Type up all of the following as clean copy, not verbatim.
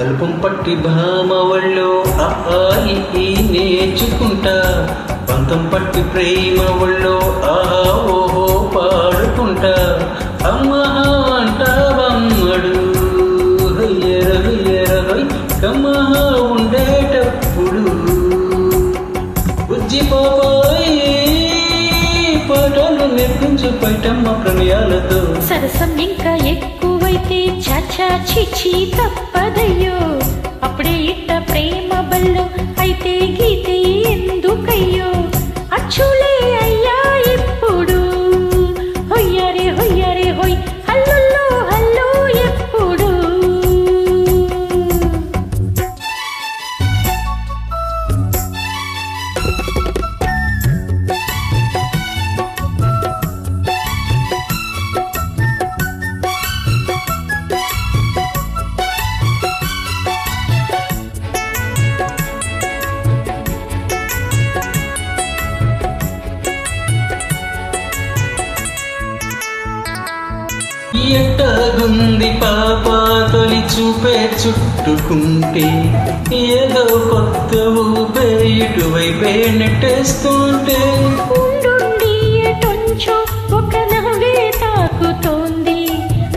అల్పం పట్టి భామ ఒళ్ళో ఈ నేర్చుకుంటా పంతం పట్టి ప్రేమ ఒళ్ళో ఆహా ఓహో పాడుకుంటా అమ్మా అంటావమ్మడు హయ్యర హయ్యర హై కమ్మహా ఉండేటప్పుడు బుజ్జి పాపాయి పాటలు నేర్పించు పైటమ్మ ప్రణయాలతో సరసం ఇంకా ఎక్కువైతే చాచా చిచి తప్పదయ్యో అప్పుడే ఇట్ట ప్రేమ బల్లో అయితే గీతే ఎందుకయ్యో అచ్చులే అయ్యా ఇప్పుడు హొయ్యరే హొయ్యరే హొయ్ హల్లుల్లో హల్లు ఎప్పుడు ఎట్టగుంది పాప తొలి చూపే చుట్టుకుంటే ఏదో కొత్త ఊపే ఇటువైపే నెట్టేస్తుంటే ఉండుండి ఎటొంచో ఒక నవ్వే తాకుతోంది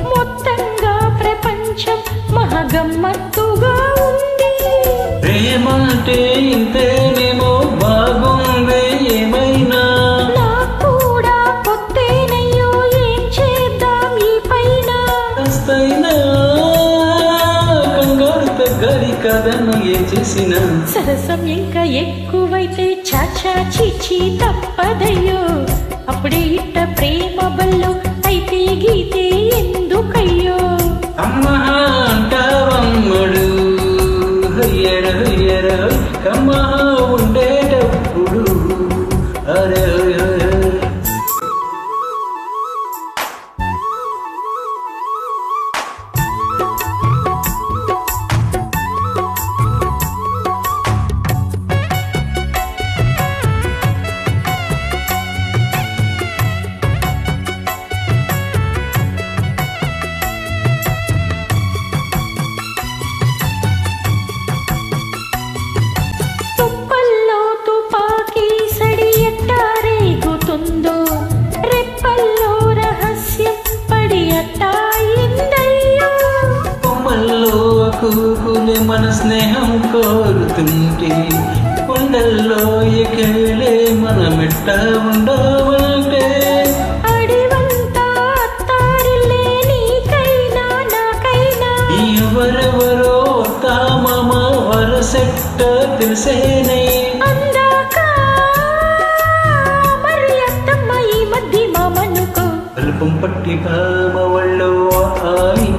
మొత్తంగా ప్రపంచం మహగమ్మత్తుగా ఉంది ప్రేమంటే ఇంతేనేమో బాగుంది ఏమైనా సరసం ఇంకా ఎక్కువైతే చాచా చిచి తప్పదయ్యో అప్పుడే ఇట్ట ప్రేమ బల్లో అయితే గీతే ఎందుకయ్యో అమ్మా అంటావమ్మడు హయ్యర హయ్యర కమ్మహా ఉండేటప్పుడు అరే కూకులే మన స్నేహం కోరుతుంటే కొండల్లో ఎక్కలే మనమెట్ట ఉండవంటే అడివంతా అత్తారిల్లే నీకైనా నాకైనా ఎవరెవరో తామమ వరసెట్ట తెలిసేనే అందాక మరి అత్తమ్మ ఈ మధ్య మామనుకో అల్పం పట్టి భామ ఒళ్ళో ఆయి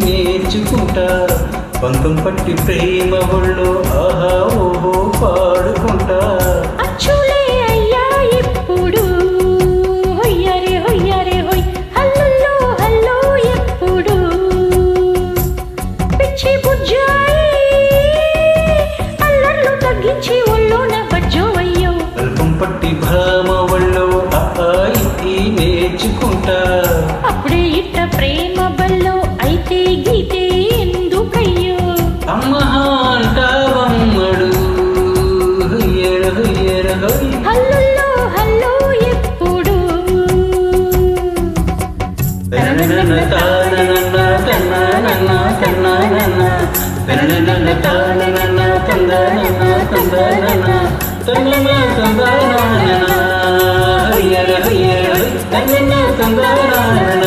నేర్చుకుంటా పంతం పట్టి ప్రేమ ఒళ్ళో ఆహా ఓహో పాడుకుంటా అచ్చులే అయ్యా ఇప్పుడు హొయ్యరే హొయ్యరే హొయ్ హల్లుల్లో హల్లు ఎప్పుడు పిచ్చి బుజ్జాయి అల్లర్లు తగ్గించి ఒళ్ళోన బజ్జో అయ్యో అల్పం పట్టి భామ ఒళ్ళో ఆయి నేర్చుకుంటా అప్పుడే ఇట్ట ప్రేమ బల్లో అయితే గీతే ఎందుకయ్యో అమ్మా అంటావమ్మడు హయ్యర హయ్యర హై హల్లుల్లో హల్లు ఎప్పుడు తననన తాననన తననన తననన తననన తాననన తందనన తందనన తననన తందనన హయ్యర హయ్యర తననన తందనన